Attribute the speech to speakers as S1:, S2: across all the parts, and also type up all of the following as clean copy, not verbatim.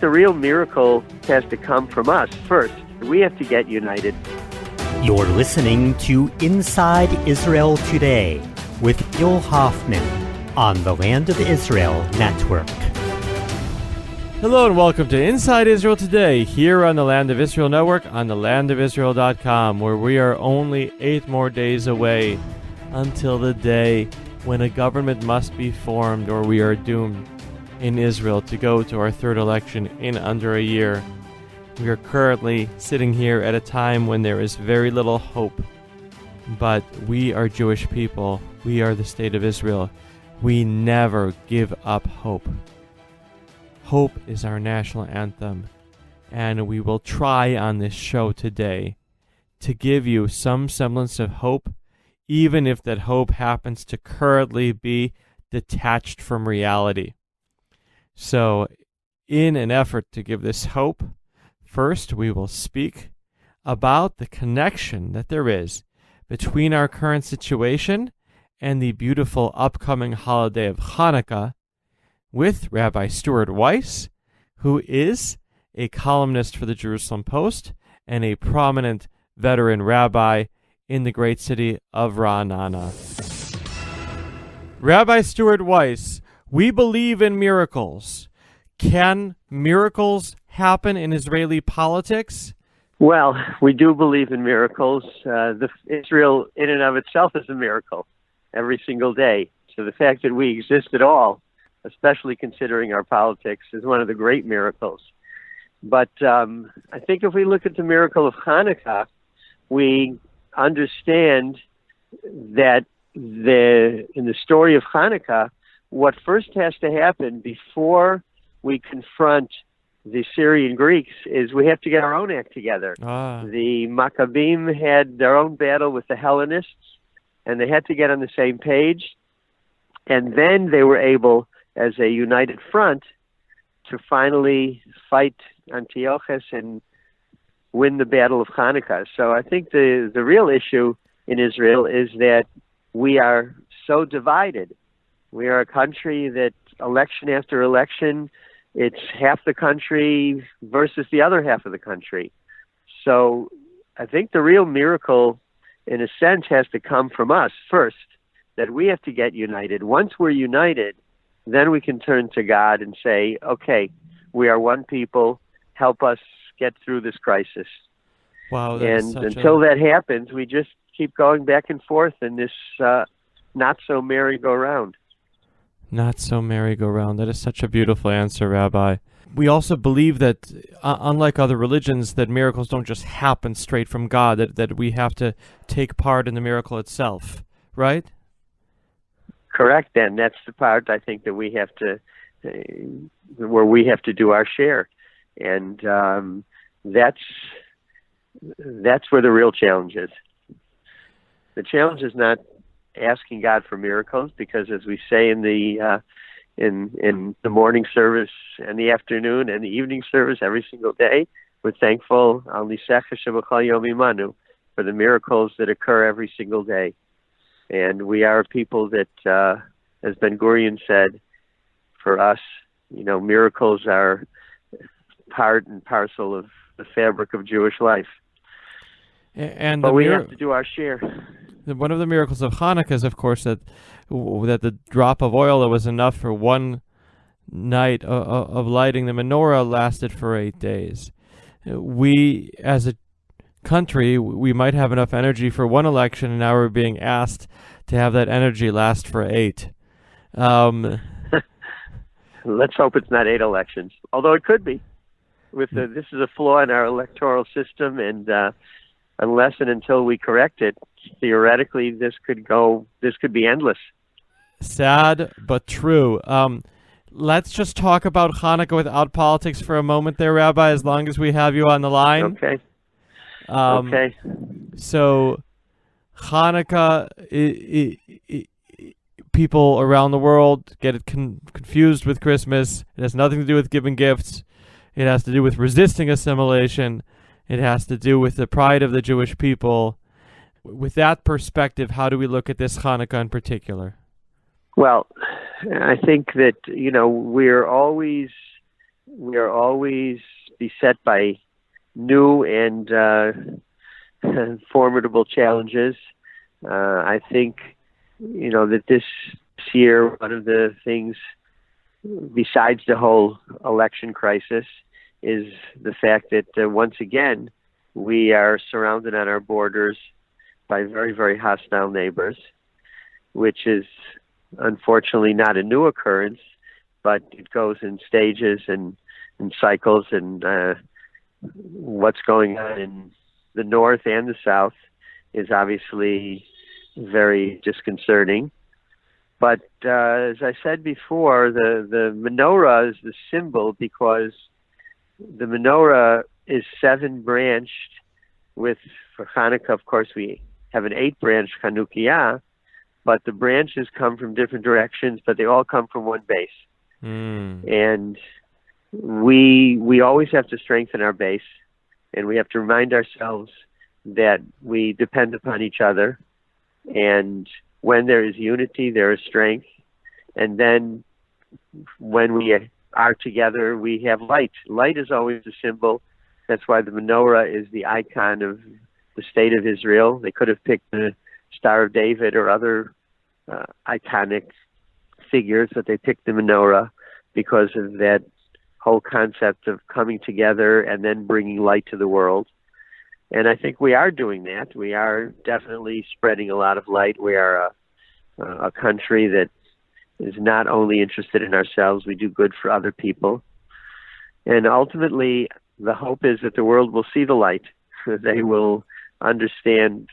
S1: the real miracle has to come from us first. We have to get united.
S2: You're listening to Inside Israel Today with Gil Hoffman on the Land of Israel Network.
S3: Hello and welcome to Inside Israel Today, here on the Land of Israel Network on thelandofisrael.com, where we are only 8 more days away until the day when a government must be formed, or we are doomed in Israel to go to our third election in under a year. We are currently sitting here at a time when there is very little hope, but we are Jewish people. We are the state of Israel. We never give up hope. Hope is our national anthem, and we will try on this show today to give you some semblance of hope, even if that hope happens to currently be detached from reality. So, in an effort to give this hope, first we will speak about the connection that there is between our current situation and the beautiful upcoming holiday of Hanukkah, with Rabbi Stuart Weiss, who is a columnist for the Jerusalem Post and a prominent veteran rabbi in the great city of Ra'anana. Rabbi Stuart Weiss, we believe in miracles. Can miracles happen in Israeli politics?
S1: Well, we do believe in miracles. Israel in and of itself is a miracle every single day. So the fact that we exist at all, especially considering our politics, is one of the great miracles. But I think if we look at the miracle of Hanukkah, we understand that in the story of Hanukkah, what first has to happen before we confront the Syrian Greeks is we have to get our own act together. The Maccabim had their own battle with the Hellenists, and they had to get on the same page, and then they were able, as a united front, to finally fight Antiochus and win the Battle of Hanukkah. So I think the real issue in Israel is that we are so divided. We are a country that election after election, it's half the country versus the other half of the country. So I think the real miracle, in a sense, has to come from us first, that we have to get united. Once we're united, then we can turn to God and say, okay, we are one people, help us get through this crisis.
S3: Wow,
S1: and until that happens, we just keep going back and forth in this not-so-merry-go-round.
S3: Not so merry-go-round. That is such a beautiful answer, Rabbi. We also believe that, unlike other religions, that miracles don't just happen straight from God, that we have to take part in the miracle itself, right?
S1: Correct, and that's the part I think that we have to, where we have to do our share, and that's where the real challenge is. The challenge is not asking God for miracles, because as we say in the morning service and the afternoon and the evening service every single day, we're thankful for the miracles that occur every single day. And we are a people that, as Ben Gurion said, for us, miracles are part and parcel of the fabric of Jewish life. But we have to do our share.
S3: One of the miracles of Hanukkah is, of course, that the drop of oil that was enough for one night of lighting the menorah lasted for 8 days. We, as a country, we might have enough energy for one election, and now we're being asked to have that energy last for 8.
S1: Let's hope it's not 8 elections, although it could be. This is a flaw in our electoral system, and unless and until we correct it, theoretically, this could be endless.
S3: Sad, but true. Let's just talk about Hanukkah without politics for a moment there, Rabbi, as long as we have you on the line.
S1: Okay.
S3: Okay. So, Hanukkah, people around the world get it confused with Christmas. It has nothing to do with giving gifts. It has to do with resisting assimilation. It has to do with the pride of the Jewish people. With that perspective, how do we look at this Hanukkah in particular?
S1: Well, I think that, we're always we are always beset by new and formidable challenges. I think, that this year, one of the things, besides the whole election crisis, is the fact that once again, we are surrounded on our borders by very, very hostile neighbors, which is unfortunately not a new occurrence, but it goes in stages and cycles, and what's going on in the north and the south is obviously very disconcerting. But as I said before, the menorah is the symbol because the menorah is 7-branched with, for Hanukkah, of course, we have an 8-branch Hanukkah, but the branches come from different directions, but they all come from one base. And we always have to strengthen our base, and we have to remind ourselves that we depend upon each other. And when there is unity, there is strength. And then when we are together, we have light. Light is always the symbol. That's why the menorah is the icon of the state of Israel. They could have picked the Star of David or other iconic figures, but they picked the menorah because of that whole concept of coming together and then bringing light to the world. And I think we are doing that. We are definitely spreading a lot of light. We are a country that is not only interested in ourselves, we do good for other people. And ultimately, the hope is that the world will see the light. They will understand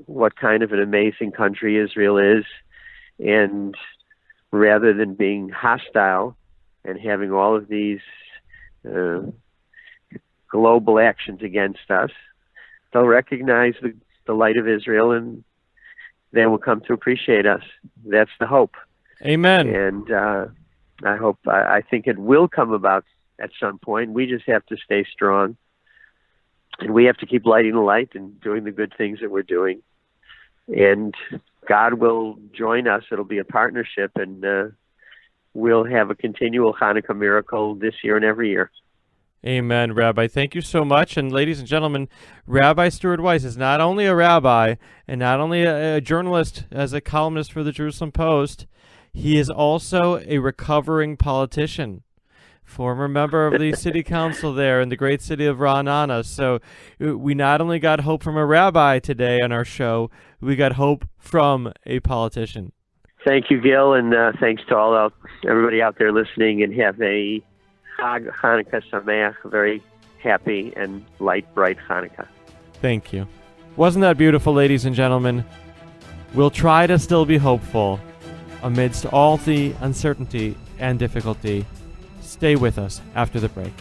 S1: what kind of an amazing country Israel is. And rather than being hostile and having all of these global actions against us, they'll recognize the light of Israel, and they will come to appreciate us. That's the hope.
S3: Amen.
S1: And I think it will come about at some point. We just have to stay strong, and we have to keep lighting the light and doing the good things that we're doing. And God will join us. It'll be a partnership, and we'll have a continual Hanukkah miracle this year and every year.
S3: Amen, Rabbi. Thank you so much. And ladies and gentlemen, Rabbi Stuart Weiss is not only a rabbi and not only a journalist as a columnist for the Jerusalem Post, he is also a recovering politician, former member of the city council there in the great city of Ra'anana. So we not only got hope from a rabbi today on our show, we got hope from a politician.
S1: Thank you, Gil, and thanks to everybody out there listening, and have a Hanukkah Sameach, a very happy and light, bright Hanukkah.
S3: Thank you. Wasn't that beautiful, ladies and gentlemen? We'll try to still be hopeful amidst all the uncertainty and difficulty. Stay with us after the break.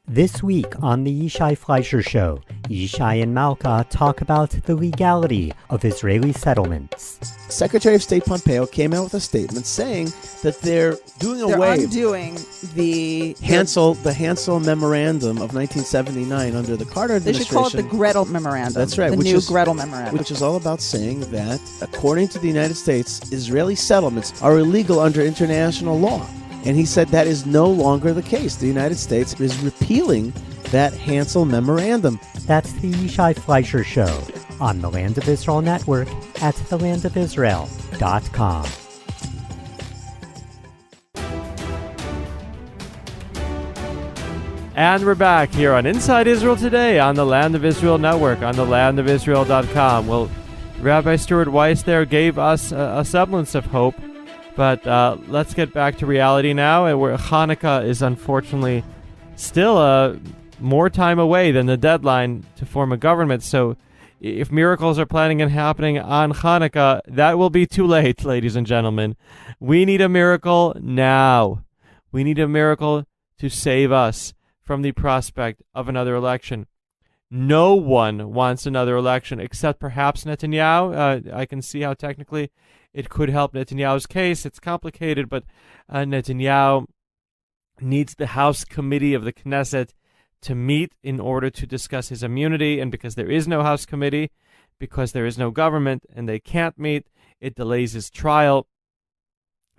S2: This week on the Yishai Fleischer Show, Yishai and Malka talk about the legality of Israeli settlements.
S4: Secretary of State Pompeo came out with a statement saying that they're
S5: undoing the
S4: Hansel Memorandum of 1979 under the Carter administration.
S5: They should call it the Gretel Memorandum.
S4: That's right.
S5: The new Gretel Memorandum.
S4: Which is all about saying that, according to the United States, Israeli settlements are illegal under international law. And he said that is no longer the case. The United States is repealing that Hansel Memorandum.
S2: That's the Yishai Fleischer Show on the Land of Israel Network at thelandofisrael.com.
S3: And we're back here on Inside Israel Today on the Land of Israel Network on thelandofisrael.com. Well, Rabbi Stuart Weiss there gave us a semblance of hope. But let's get back to reality now, where Hanukkah is unfortunately still more time away than the deadline to form a government. So if miracles are planning and happening on Hanukkah, that will be too late, ladies and gentlemen. We need a miracle now. We need a miracle to save us from the prospect of another election. No one wants another election except perhaps Netanyahu. I can see how technically it could help Netanyahu's case. It's complicated, but Netanyahu needs the House Committee of the Knesset to meet in order to discuss his immunity. And because there is no House Committee, because there is no government, and they can't meet, it delays his trial.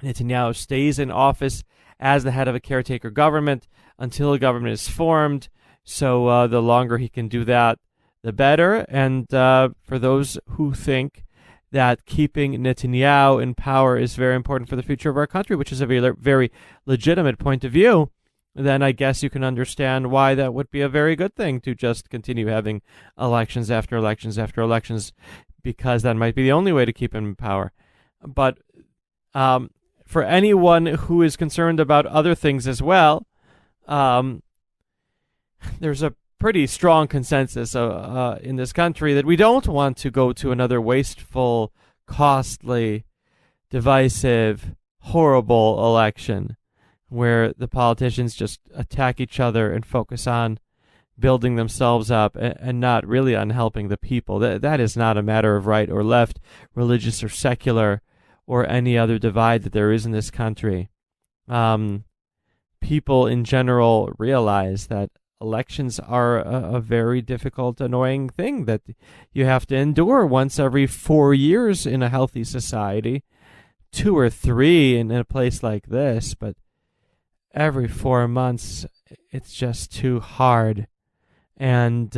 S3: Netanyahu stays in office as the head of a caretaker government until a government is formed. So the longer he can do that, the better. And for those who think that keeping Netanyahu in power is very important for the future of our country, which is a very, very legitimate point of view, then I guess you can understand why that would be a very good thing to just continue having elections after elections after elections, because that might be the only way to keep him in power. But for anyone who is concerned about other things as well, there's a pretty strong consensus in this country that we don't want to go to another wasteful, costly, divisive, horrible election where the politicians just attack each other and focus on building themselves up and not really on helping the people. That is not a matter of right or left, religious or secular, or any other divide that there is in this country. People in general realize that elections are a very difficult, annoying thing that you have to endure once every 4 years in a healthy society, 2 or 3 in a place like this, but every 4 months, it's just too hard. And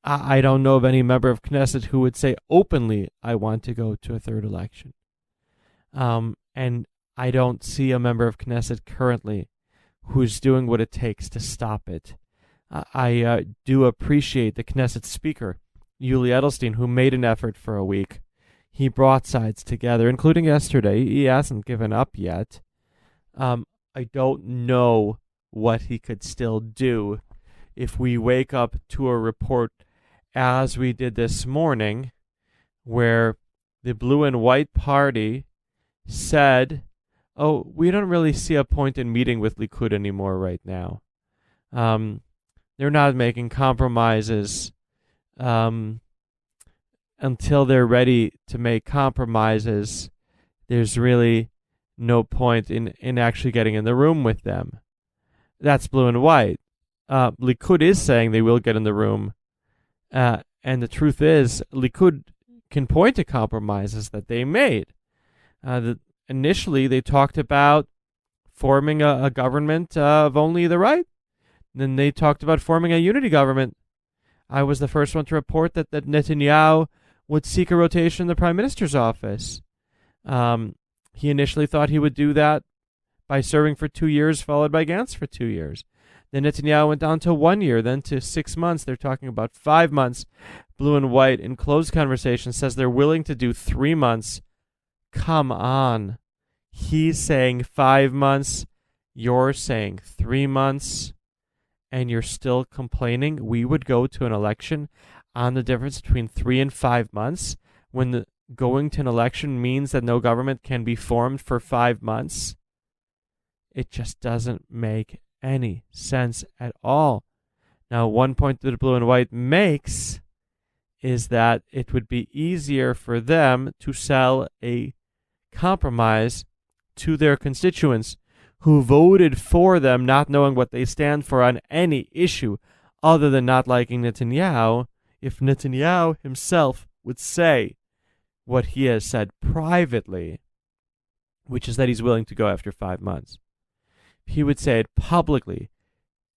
S3: I don't know of any member of Knesset who would say openly, I want to go to a third election. And I don't see a member of Knesset currently who's doing what it takes to stop it. I do appreciate the Knesset speaker, Yuli Edelstein, who made an effort for a week. He brought sides together, including yesterday. He hasn't given up yet. I don't know what he could still do if we wake up to a report as we did this morning, where the Blue and White Party said, oh, we don't really see a point in meeting with Likud anymore right now. They're not making compromises until they're ready to make compromises. There's really no point in actually getting in the room with them. That's Blue and White. Likud is saying they will get in the room. And the truth is, Likud can point to compromises that they made. Initially, they talked about forming a government of only the right. Then they talked about forming a unity government. I was the first one to report that Netanyahu would seek a rotation in the prime minister's office. He initially thought he would do that by serving for 2 years, followed by Gantz for 2 years. Then Netanyahu went down to 1 year, then to 6 months. They're talking about 5 months. Blue and White, in closed conversation, says they're willing to do 3 months. Come on. He's saying 5 months. You're saying 3 months. And you're still complaining. We would go to an election on the difference between 3 and 5 months when going to an election means that no government can be formed for 5 months. It just doesn't make any sense at all. Now, one point that Blue and White makes is that it would be easier for them to sell a compromise to their constituents who voted for them, not knowing what they stand for on any issue other than not liking Netanyahu, if Netanyahu himself would say what he has said privately, which is that he's willing to go after 5 months. He would say it publicly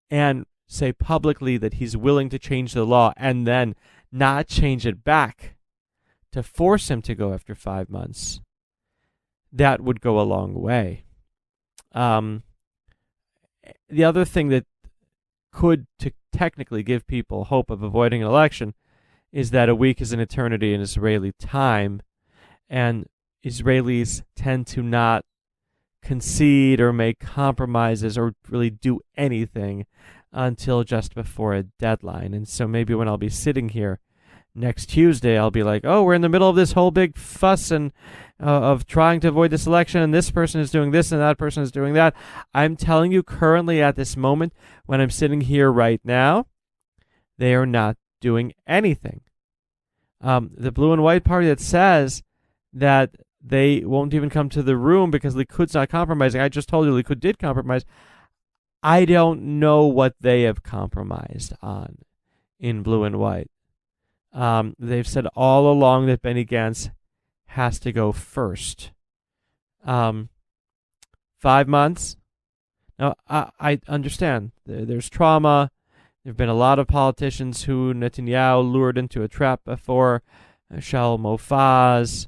S3: and say publicly that he's willing to change the law and then not change it back to force him to go after 5 months. That would go a long way. The other thing that could technically give people hope of avoiding an election is that a week is an eternity in Israeli time, and Israelis tend to not concede or make compromises or really do anything until just before a deadline. And so maybe when I'll be sitting here next Tuesday, I'll be like, oh, we're in the middle of this whole big fuss and of trying to avoid this election, and this person is doing this and that person is doing that. I'm telling you, currently at this moment, when I'm sitting here right now, they are not doing anything. The Blue and White Party that says that they won't even come to the room because Likud's not compromising. I just told you Likud did compromise. I don't know what they have compromised on in Blue and White. They've said all along that Benny Gantz has to go first. 5 months. Now, I understand. There's trauma. There have been a lot of politicians who Netanyahu lured into a trap before. Shaul Mofaz,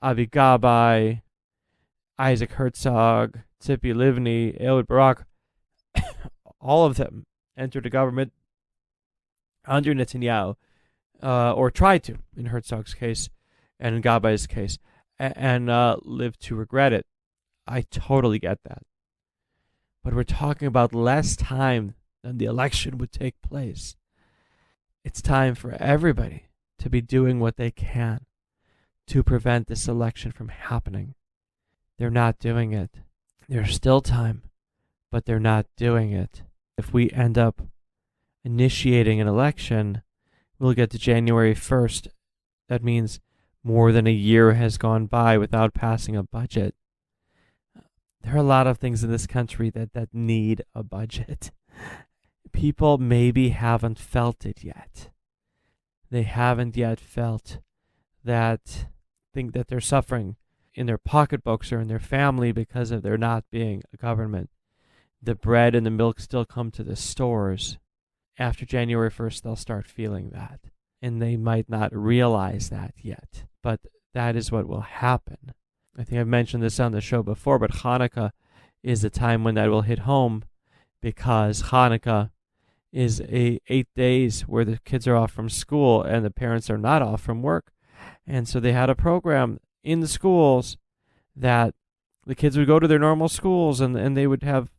S3: Avi Gabay, Isaac Herzog, Tzipi Livni, Ehud Barak. All of them entered the government under Netanyahu, or tried to, in Herzog's case and in Gabay's case, and lived to regret it. I totally get that. But we're talking about less time than the election would take place. It's time for everybody to be doing what they can to prevent this election from happening. They're not doing it. There's still time, but they're not doing it. If we end up initiating an election, we'll get to January 1st. That means more than a year has gone by without passing a budget. There are a lot of things in this country that need a budget. People maybe haven't felt it yet. They haven't yet felt that thing that they're suffering in their pocketbooks or in their family because of there not being a government. The bread and the milk still come to the stores. After January 1st, they'll start feeling that. And they might not realize that yet. But that is what will happen. I think I've mentioned this on the show before, but Hanukkah is the time when that will hit home, because Hanukkah is 8 days where the kids are off from school and the parents are not off from work. And so they had a program in the schools that the kids would go to their normal schools and they would have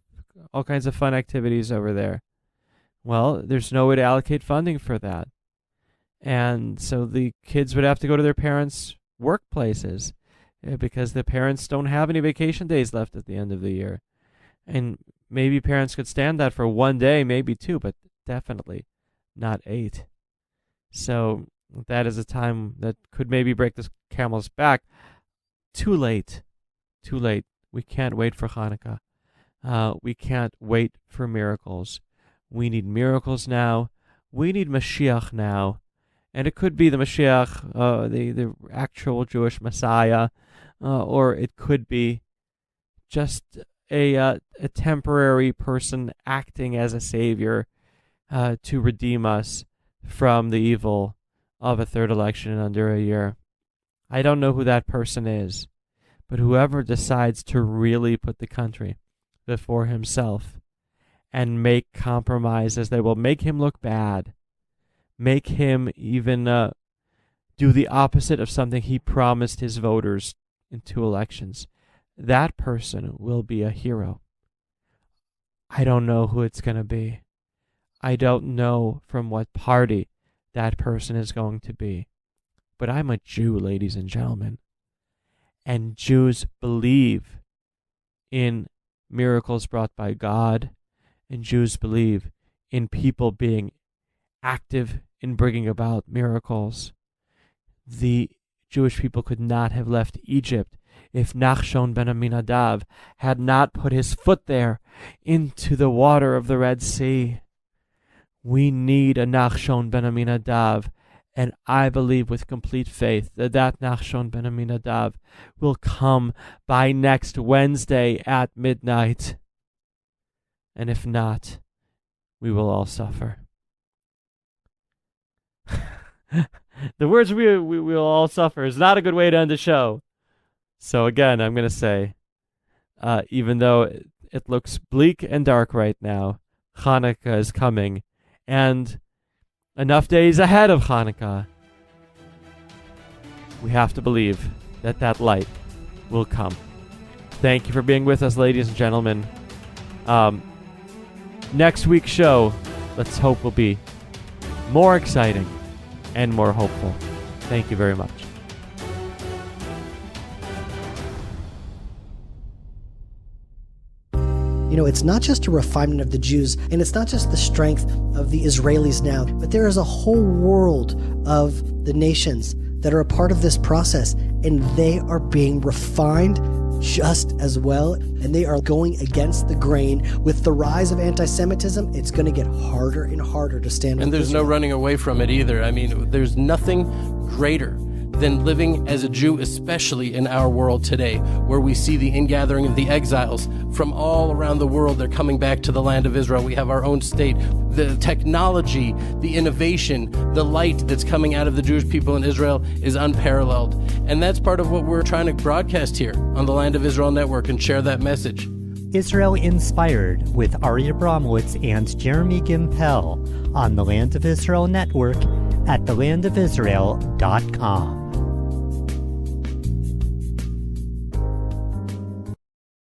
S3: all kinds of fun activities over there. Well, there's no way to allocate funding for that. And so the kids would have to go to their parents' workplaces because the parents don't have any vacation days left at the end of the year. And maybe parents could stand that for 1 day, maybe 2, but definitely not 8. So that is a time that could maybe break this camel's back. Too late. Too late. We can't wait for Hanukkah. We can't wait for miracles. We need miracles now. We need Mashiach now. And it could be the Mashiach, the actual Jewish Messiah, or it could be just a temporary person acting as a savior to redeem us from the evil of a third election in under a year. I don't know who that person is, but whoever decides to really put the country before himself and make compromises that will make him look bad, make him even do the opposite of something he promised his voters in 2 elections, that person will be a hero. I don't know who it's going to be. I don't know from what party that person is going to be. But I'm a Jew, ladies and gentlemen. And Jews believe in miracles brought by God. And Jews believe in people being active in bringing about miracles. The Jewish people could not have left Egypt if Nachshon ben Aminadav had not put his foot there into the water of the Red Sea. We need a Nachshon ben Aminadav, and I believe with complete faith that Nachshon ben Aminadav will come by next Wednesday at midnight. And if not, we will all suffer. The words we will all suffer is not a good way to end the show. So again, I'm going to say, even though it looks bleak and dark right now, Hanukkah is coming, and enough days ahead of Hanukkah, we have to believe that that light will come. Thank you for being with us, ladies and gentlemen. Next week's show, let's hope, will be more exciting and more hopeful. Thank you very much.
S6: You know, it's not just a refinement of the Jews, and it's not just the strength of the Israelis now, but there is a whole world of the nations that are a part of this process, and they are being refined just as well, and they are going against the grain. With the rise of anti-Semitism, it's going to get harder and harder to stand up.
S7: And there's no running away from it either. I mean, there's nothing greater than living as a Jew, especially in our world today, where we see the ingathering of the exiles from all around the world. They're coming back to the land of Israel. We have our own state. The technology, the innovation, the light that's coming out of the Jewish people in Israel is unparalleled. And that's part of what we're trying to broadcast here on the Land of Israel Network and share that message.
S2: Israel Inspired with Ari Abramowitz and Jeremy Gimpel on the Land of Israel Network at thelandofisrael.com.